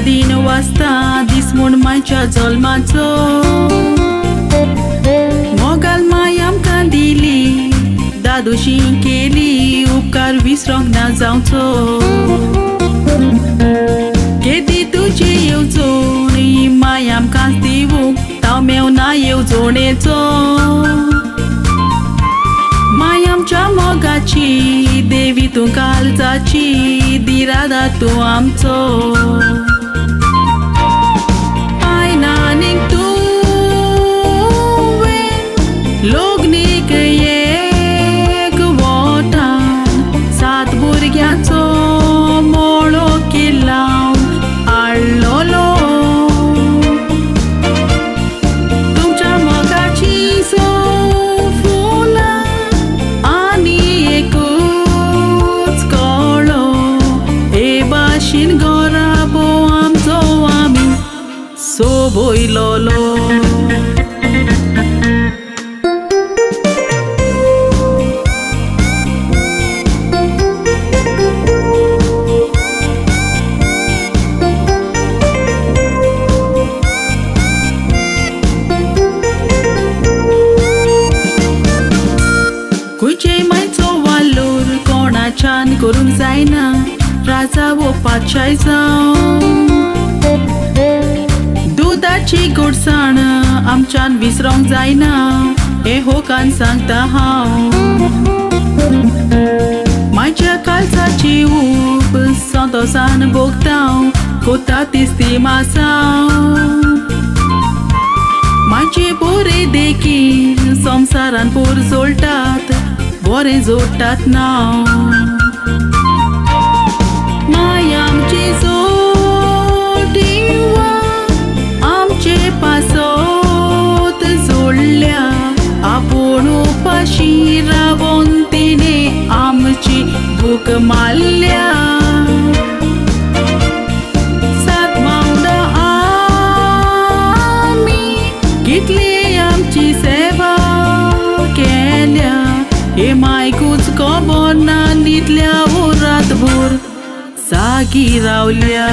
दिन वाजता दीस म्हूण मायच्या जल्माचो मोगाल माय आमकां दिली दादोशी केली उपकार विसरोंक ना जावचो केदी तुजे येवजोण ही माय आमकां दिवूंक ताव मेवना येवजोणेचो माय आमच्या मोगाची देवी तूं काळजाची दिरादा तूं आमचो पायनानीक तुवें लोग्नीक एक वोटान सात भुरग्यांचो मोळो केलां हाडलोलो तुमच्या मोगाची सो फुलां आनी एकूच कळो हे भाशेन घोराबो आमचो आमी सोबयलोलो खुंयचेय मायचो वालोर कोणाच्यान करूंक जायना राजा वो पातशाय जावं दुदाची गोडसाण आमच्यान विसरोंक जायना हे होकान सांगता हांव मायच्या काळजाची ऊब संतोषान भोगतां कोता तिस्ती मासांव मायचे बोरे देखील संवसारान पोर जोडटात बोरें जोडटात नांव माय आमची जोडिवा आमचे पासोत जोडल्या आपूण उपाशी रावोन तिने आमची भूक मारल्या सात मावडां आमी कितली आमची सेवा केल्या हे मायकूच खबर ना न्हिदल्या वो रातभर जागी रावल्या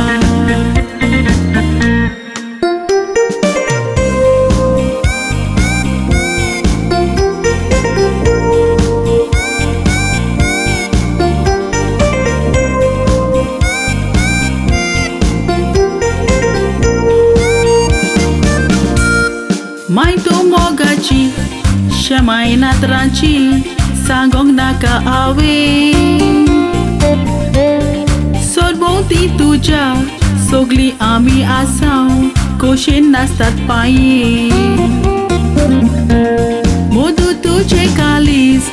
माय तूं मोगाची शेमाय नातरांची सांगोंक नाका हांवें सोरभोंवती तुज्या सोगली आमी आसांव खोशेन नाचतात पांये मोदू तुजे कालीस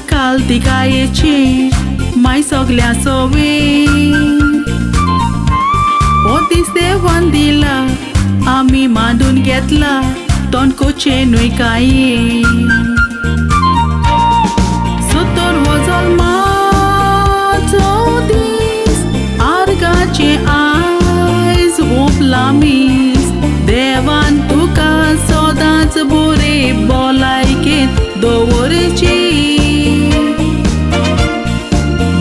काल तिकायेचे माय सगल्या सोवे हो दीस देवान दिला आमी मांडून घेतला तोंडकोचे न्हय कांये सत्तर हो जल्माचो दीस आर्गाचे आयज ओंपला मीस देवान तुका सदांच बरे भलायकेन दवरची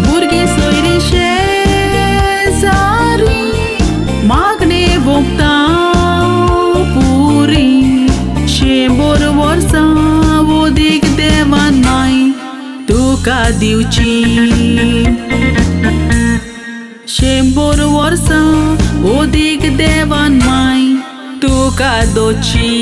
भुरगीं सोयरी शेजारी मागणे भोगता पुरी 100 वर्सां वोदीक देवान माय तुका दिवची 100 वर्सां वोदीक देवान माय तुका दोची